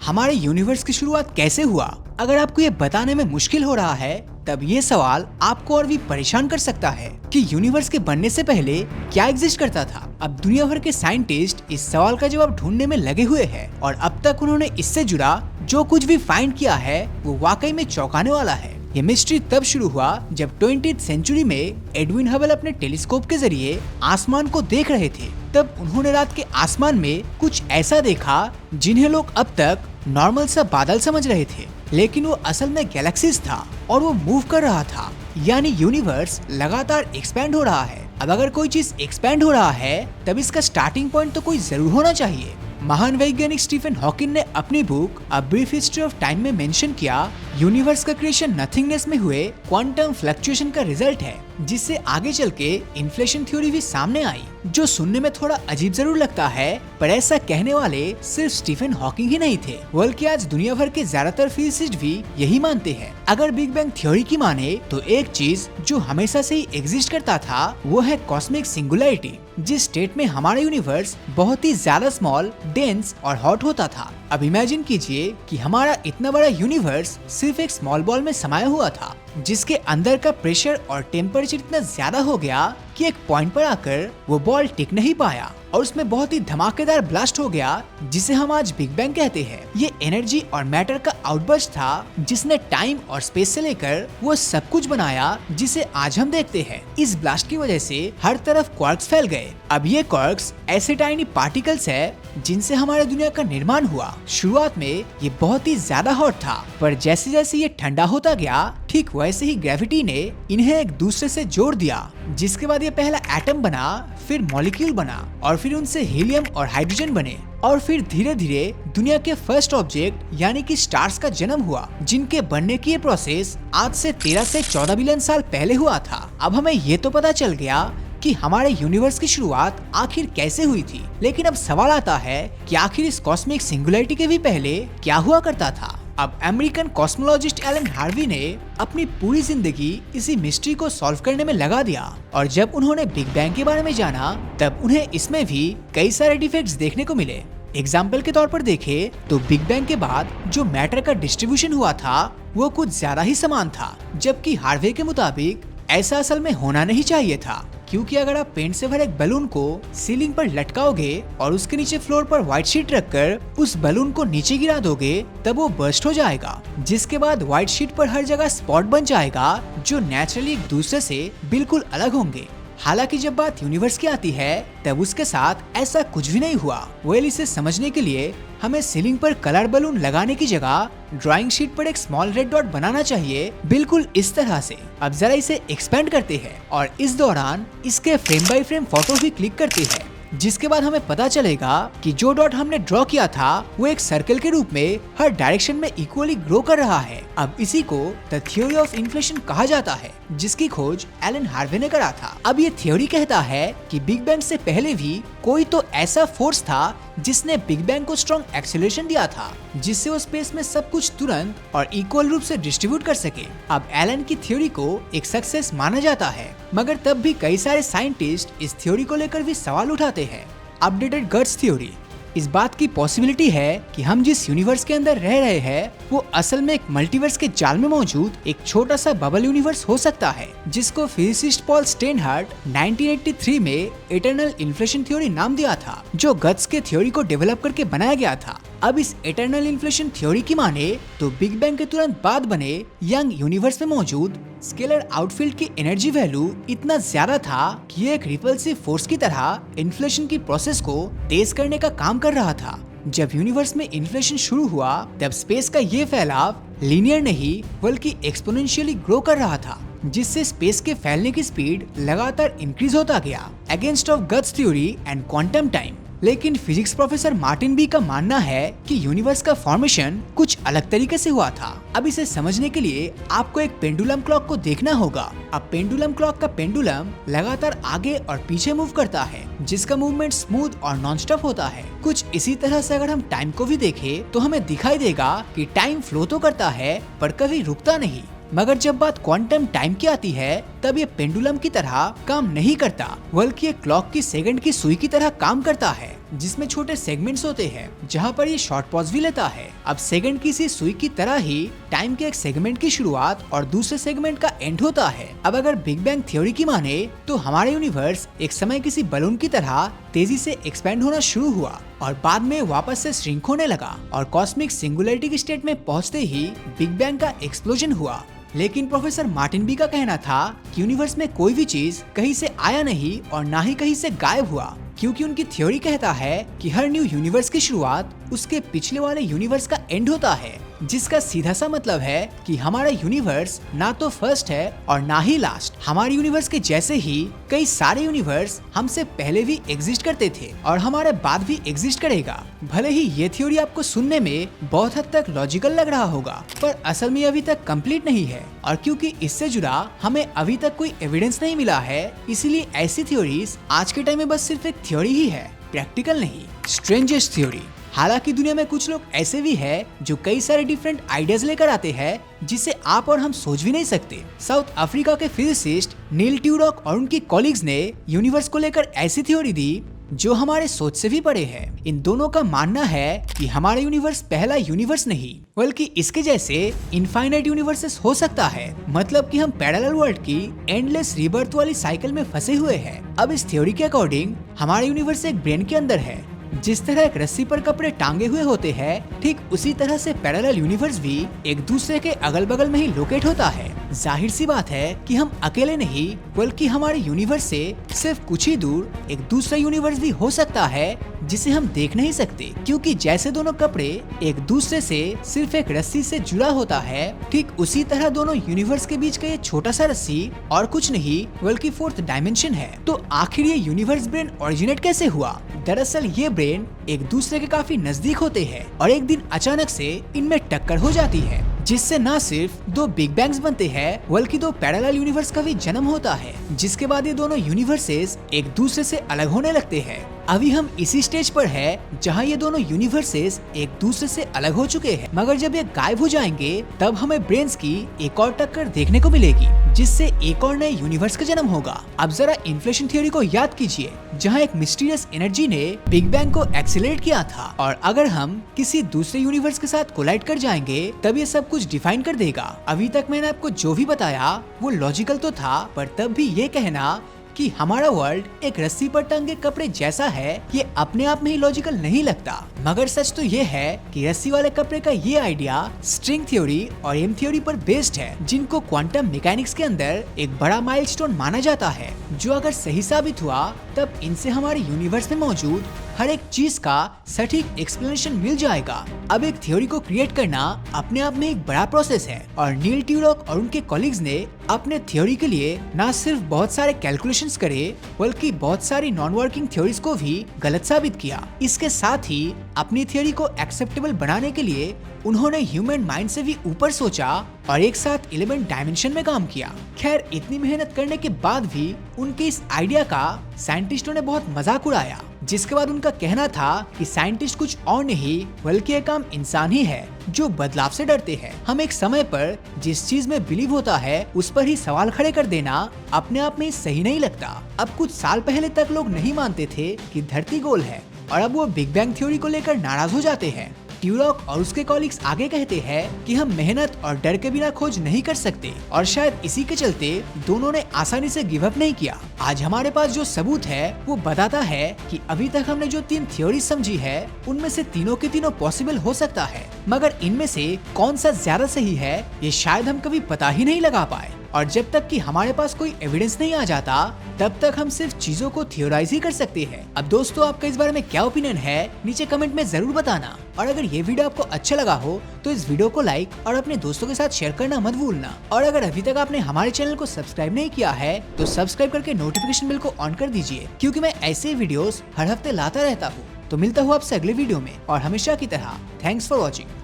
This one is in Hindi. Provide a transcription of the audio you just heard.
हमारे यूनिवर्स की शुरुआत कैसे हुआ? अगर आपको ये बताने में मुश्किल हो रहा है, तब ये सवाल आपको और भी परेशान कर सकता है कि यूनिवर्स के बनने से पहले क्या एग्जिस्ट करता था। अब दुनिया भर के साइंटिस्ट इस सवाल का जवाब ढूंढने में लगे हुए हैं और अब तक उन्होंने इससे जुड़ा जो कुछ भी फाइंड किया है वो वाकई में चौंकाने वाला है। ये मिस्ट्री तब शुरू हुआ जब 20th सेंचुरी में एडविन हबल अपने टेलीस्कोप के जरिए आसमान को देख रहे थे। तब उन्होंने रात के आसमान में कुछ ऐसा देखा जिन्हें लोग अब तक नॉर्मल सा बादल समझ रहे थे, लेकिन वो असल में गैलेक्सीज था और वो मूव कर रहा था, यानी यूनिवर्स लगातार एक्सपैंड हो रहा है। अब अगर कोई चीज एक्सपैंड हो रहा है तब इसका स्टार्टिंग पॉइंट तो कोई जरूर होना चाहिए। महान वैज्ञानिक स्टीफन हॉकिंग ने अपनी book a brief history of time में मेंशन किया, यूनिवर्स का क्रिएशन नथिंगनेस में हुए क्वांटम फ्लक्चुएशन का रिजल्ट है, जिससे आगे चल के इन्फ्लेशन थ्योरी भी सामने आई, जो सुनने में थोड़ा अजीब जरूर लगता है, पर ऐसा कहने वाले सिर्फ स्टीफन हॉकिंग ही नहीं थे, बल्कि आज दुनिया भर के ज्यादातर फिजिसिस्ट भी यही मानते हैं। अगर बिग बैंग थ्योरी की माने तो एक चीज जो हमेशा से ही एग्जिस्ट करता था वो है कॉस्मिक सिंगुलैरिटी, जिस स्टेट में हमारा यूनिवर्स बहुत ही ज्यादा स्मॉल, डेंस और हॉट होता था। अब इमेजिन कीजिए कि हमारा इतना बड़ा यूनिवर्स सिर्फ एक स्मॉल बॉल में समाया हुआ था, जिसके अंदर का प्रेशर और टेम्परेचर इतना ज्यादा हो गया कि एक पॉइंट पर आकर वो बॉल टिक नहीं पाया और उसमें बहुत ही धमाकेदार ब्लास्ट हो गया, जिसे हम आज बिग बैंग कहते हैं। ये एनर्जी और मैटर का आउटबर्स्ट था जिसने टाइम और स्पेस से लेकर वो सब कुछ बनाया जिसे आज हम देखते हैं। इस ब्लास्ट की वजह से हर तरफ क्वार्क्स फैल गए। अब ये क्वार्क्स ऐसे टाइनी पार्टिकल्स है जिनसे हमारे दुनिया का निर्माण हुआ। शुरुआत में ये बहुत ही ज्यादा हॉट था, पर जैसे जैसे ये ठंडा होता गया, ठीक वैसे ही ग्रेविटी ने इन्हें एक दूसरे से जोड़ दिया, जिसके बाद ये पहला एटम बना, फिर मॉलिक्यूल बना और फिर उनसे हीलियम और हाइड्रोजन बने और फिर धीरे धीरे दुनिया के फर्स्ट ऑब्जेक्ट यानी कि स्टार्स का जन्म हुआ, जिनके बनने की ये प्रोसेस आज से 13 से 14 बिलियन साल पहले हुआ था। अब हमें ये तो पता चल गया कि हमारे यूनिवर्स की शुरुआत आखिर कैसे हुई थी, लेकिन अब सवाल आता है कि आखिर इस कॉस्मिक सिंगुलैरिटी के भी पहले क्या हुआ करता था। अब अमेरिकन कॉस्मोलॉजिस्ट एलन हार्वी ने अपनी पूरी जिंदगी इसी मिस्ट्री को सॉल्व करने में लगा दिया और जब उन्होंने बिग बैंग के बारे में जाना तब उन्हें इसमें भी कई सारे डिफेक्ट्स देखने को मिले। एग्जाम्पल के तौर पर देखें तो बिग बैंग के बाद जो मैटर का डिस्ट्रीब्यूशन हुआ था वो कुछ ज्यादा ही समान था, जबकि हार्वे के मुताबिक ऐसा असल में होना नहीं चाहिए था, क्योंकि अगर आप पेंट से भरे एक बैलून को सीलिंग पर लटकाओगे और उसके नीचे फ्लोर पर व्हाइट शीट रखकर उस बैलून को नीचे गिरा दोगे तब वो बर्स्ट हो जाएगा, जिसके बाद व्हाइट शीट पर हर जगह स्पॉट बन जाएगा जो नेचुरली एक दूसरे से बिल्कुल अलग होंगे। हालांकि जब बात यूनिवर्स की आती है तब उसके साथ ऐसा कुछ भी नहीं हुआ। वेल, इसे समझने के लिए हमें सीलिंग पर कलर बैलून लगाने की जगह ड्राइंग शीट पर एक स्मॉल रेड डॉट बनाना चाहिए, बिल्कुल इस तरह से। अब जरा इसे एक्सपेंड करते हैं और इस दौरान इसके फ्रेम बाय फ्रेम फोटो भी क्लिक करते हैं, जिसके बाद हमें पता चलेगा कि जो डॉट हमने ड्रॉ किया था वो एक सर्कल के रूप में हर डायरेक्शन में इक्वली ग्रो कर रहा है। अब इसी को द थ्योरी ऑफ इन्फ्लेशन कहा जाता है, जिसकी खोज एलन हार्वे ने करा था। अब ये थ्योरी कहता है कि बिग बैंग से पहले भी कोई तो ऐसा फोर्स था जिसने बिग बैंग को स्ट्रॉन्ग एक्सेलरेशन दिया था, जिससे वो स्पेस में सब कुछ तुरंत और इक्वल रूप से डिस्ट्रीब्यूट कर सके। अब एलन की थ्योरी को एक सक्सेस माना जाता है, मगर तब भी कई सारे साइंटिस्ट इस थ्योरी को लेकर भी सवाल उठाते हैं। अपडेटेड गट्स थ्योरी इस बात की पॉसिबिलिटी है कि हम जिस यूनिवर्स के अंदर रह रहे हैं वो असल में एक मल्टीवर्स के जाल में मौजूद एक छोटा सा बबल यूनिवर्स हो सकता है, जिसको फिजिसिस्ट पॉल स्टेनहार्ट 1983 में इटर्नल इन्फ्लेशन थ्योरी नाम दिया था, जो गट्स के थ्योरी को डेवलप करके बनाया गया था। अब इस इटर्नल इन्फ्लेशन थ्योरी की माने तो बिग बैंग के तुरंत बाद बने यंग यूनिवर्स में मौजूद स्केलर आउटफील्ड की एनर्जी वैल्यू इतना ज्यादा था कि ये एक रिपल्सिव फोर्स की तरह इन्फ्लेशन की प्रोसेस को तेज करने का काम कर रहा था। जब यूनिवर्स में इन्फ्लेशन शुरू हुआ तब स्पेस का ये फैलाव लीनियर नहीं बल्कि एक्सपोनेंशियली ग्रो कर रहा था, जिससे स्पेस के फैलने की स्पीड लगातार इंक्रीज होता गया against of guts theory and quantum time. लेकिन फिजिक्स प्रोफेसर मार्टिन बी का मानना है कि यूनिवर्स का फॉर्मेशन कुछ अलग तरीके से हुआ था। अब इसे समझने के लिए आपको एक पेंडुलम क्लॉक को देखना होगा। अब पेंडुलम क्लॉक का पेंडुलम लगातार आगे और पीछे मूव करता है, जिसका मूवमेंट स्मूथ और नॉन स्टॉप होता है। कुछ इसी तरह से अगर हम टाइम को भी देखें तो हमें दिखाई देगा कि टाइम फ्लो तो करता है पर कभी रुकता नहीं। मगर जब बात क्वांटम टाइम की आती है तब ये पेंडुलम की तरह काम नहीं करता, बल्कि ये क्लॉक की सेकंड की सुई की तरह काम करता है। जिसमें छोटे सेगमेंट्स होते हैं जहाँ पर ये शॉर्ट पॉज भी लेता है। अब सेकंड की सी सुई की तरह ही टाइम के एक सेगमेंट की शुरुआत और दूसरे सेगमेंट का एंड होता है। अब अगर बिग बैंग थ्योरी की माने तो हमारा यूनिवर्स एक समय किसी बलून की तरह तेजी से एक्सपेंड होना शुरू हुआ और बाद में वापस से श्रिंक होने लगा और कॉस्मिक सिंगुलरिटी की स्टेट में पहुंचते ही बिग बैंग का एक्सप्लोजन हुआ। लेकिन प्रोफेसर मार्टिन बी का कहना था कि यूनिवर्स में कोई भी चीज कहीं से आया नहीं और ना ही कहीं से गायब हुआ, क्योंकि उनकी थ्योरी कहता है कि हर न्यू यूनिवर्स की शुरुआत उसके पिछले वाले यूनिवर्स का एंड होता है, जिसका सीधा सा मतलब है कि हमारा यूनिवर्स ना तो फर्स्ट है और ना ही लास्ट। हमारे यूनिवर्स के जैसे ही कई सारे यूनिवर्स हमसे पहले भी एग्जिस्ट करते थे और हमारे बाद भी एग्जिस्ट करेगा। भले ही ये थ्योरी आपको सुनने में बहुत हद तक लॉजिकल लग रहा होगा, पर असल में अभी तक कंप्लीट नहीं है और क्योंकि इससे जुड़ा हमें अभी तक कोई एविडेंस नहीं मिला है, इसीलिए ऐसी थ्योरीज आज के टाइम में बस सिर्फ एक थ्योरी ही है, प्रैक्टिकल नहीं। Strangest theory. हालांकि दुनिया में कुछ लोग ऐसे भी हैं जो कई सारे डिफरेंट आइडियाज लेकर आते हैं जिसे आप और हम सोच भी नहीं सकते। साउथ अफ्रीका के फिजिसिस्ट नील ट्यूरॉक और उनकी कॉलीग्स ने यूनिवर्स को लेकर ऐसी थ्योरी दी जो हमारे सोच से भी बड़े है। इन दोनों का मानना है कि हमारा यूनिवर्स पहला यूनिवर्स नहीं बल्कि इसके जैसे इनफाइनाइट यूनिवर्सेस हो सकता है, मतलब कि हम पैरेलल वर्ल्ड की एंडलेस रीबर्थ वाली साइकिल में फंसे हुए हैं। अब इस थ्योरी के अकॉर्डिंग हमारा यूनिवर्स एक ब्रेन के अंदर है। जिस तरह एक रस्सी पर कपड़े टांगे हुए होते हैं, ठीक उसी तरह से पैरेलल यूनिवर्स भी एक दूसरे के अगल बगल में ही लोकेट होता है। जाहिर सी बात है कि हम अकेले नहीं बल्कि हमारे यूनिवर्स से सिर्फ कुछ ही दूर एक दूसरा यूनिवर्स भी हो सकता है जिसे हम देख नहीं सकते, क्योंकि जैसे दोनों कपड़े एक दूसरे से सिर्फ एक रस्सी से जुड़ा होता है, ठीक उसी तरह दोनों यूनिवर्स के बीच का ये छोटा सा रस्सी और कुछ नहीं बल्कि फोर्थ डायमेंशन है। तो आखिर ये यूनिवर्स ब्रेन ओरिजिनेट कैसे हुआ? दरअसल ये ब्रेन एक दूसरे के काफी नजदीक होते हैं और एक दिन अचानक से इनमें टक्कर हो जाती है, जिससे न सिर्फ दो बिग बैंग्स बनते हैं बल्कि दो पैरेलल यूनिवर्स का भी जन्म होता है, जिसके बाद ये दोनों यूनिवर्सेस एक दूसरे से अलग होने लगते हैं। अभी हम इसी स्टेज पर है जहां ये दोनों यूनिवर्सेस एक दूसरे से अलग हो चुके हैं, मगर जब ये गायब हो जाएंगे तब हमें ब्रेन्स की एक और टक्कर देखने को मिलेगी, जिससे एक और नए यूनिवर्स का जन्म होगा। अब जरा इन्फ्लेशन थ्योरी को याद कीजिए, जहां एक मिस्टीरियस एनर्जी ने बिग बैंग को एक्सीलरेट किया था और अगर हम किसी दूसरे यूनिवर्स के साथ कोलाइड कर जाएंगे तब ये सब कुछ डिफाइन कर देगा। अभी तक मैंने आपको जो भी बताया वो लॉजिकल तो था, पर तब भी ये कहना कि हमारा वर्ल्ड एक रस्सी पर टंगे कपड़े जैसा है, ये अपने आप में ही लॉजिकल नहीं लगता। मगर सच तो ये है कि रस्सी वाले कपड़े का ये आइडिया स्ट्रिंग थ्योरी और एम थ्योरी पर बेस्ड है, जिनको क्वांटम मैकेनिक्स के अंदर एक बड़ा माइलस्टोन माना जाता है, जो अगर सही साबित हुआ तब इनसे हमारे यूनिवर्स में मौजूद हर एक चीज का सटीक एक्सप्लेनेशन मिल जाएगा। अब एक थ्योरी को क्रिएट करना अपने आप में एक बड़ा प्रोसेस है और नील ट्यूरॉक और उनके कॉलीग्स ने अपने थ्योरी के लिए न सिर्फ बहुत सारे कैलकुलेशंस करे बल्कि बहुत सारी नॉन वर्किंग थ्योरीज को भी गलत साबित किया। इसके साथ ही अपनी थ्योरी को एक्सेप्टेबल बनाने के लिए उन्होंने ह्यूमन माइंड से भी ऊपर सोचा और एक साथ 11 डायमेंशन में काम किया। खैर, इतनी मेहनत करने के बाद भी उनके इस आइडिया का साइंटिस्टों ने बहुत मजाक उड़ाया, जिसके बाद उनका कहना था कि साइंटिस्ट कुछ और नहीं बल्कि एक आम इंसान ही है जो बदलाव से डरते हैं। हम एक समय पर जिस चीज में बिलीव होता है उस पर ही सवाल खड़े कर देना अपने आप में सही नहीं लगता। अब कुछ साल पहले तक लोग नहीं मानते थे कि धरती गोल है और अब वो बिग बैंग थ्योरी को लेकर नाराज हो जाते हैं। ट्यूरॉक और उसके कॉलीग्स आगे कहते हैं कि हम मेहनत और डर के बिना खोज नहीं कर सकते और शायद इसी के चलते दोनों ने आसानी से गिव अप नहीं किया। आज हमारे पास जो सबूत है वो बताता है कि अभी तक हमने जो 3 थ्योरी समझी है उनमें से तीनों के तीनों पॉसिबल हो सकता है, मगर इनमें से कौन सा ज्यादा सही है ये शायद हम कभी पता ही नहीं लगा पाए। और जब तक कि हमारे पास कोई एविडेंस नहीं आ जाता तब तक हम सिर्फ चीजों को थियोराइज ही कर सकते हैं। अब दोस्तों, आपका इस बारे में क्या ओपिनियन है नीचे कमेंट में जरूर बताना और अगर ये वीडियो आपको अच्छा लगा हो तो इस वीडियो को लाइक और अपने दोस्तों के साथ शेयर करना मत भूलना। और अगर अभी तक आपने हमारे चैनल को सब्सक्राइब नहीं किया है तो सब्सक्राइब करके नोटिफिकेशन बेल को ऑन कर दीजिए, क्योंकि मैं ऐसे वीडियोस हर हफ्ते लाता रहता हूँ। तो मिलता हूँ आपसे अगले वीडियो में और हमेशा की तरह थैंक्स फॉर वॉचिंग।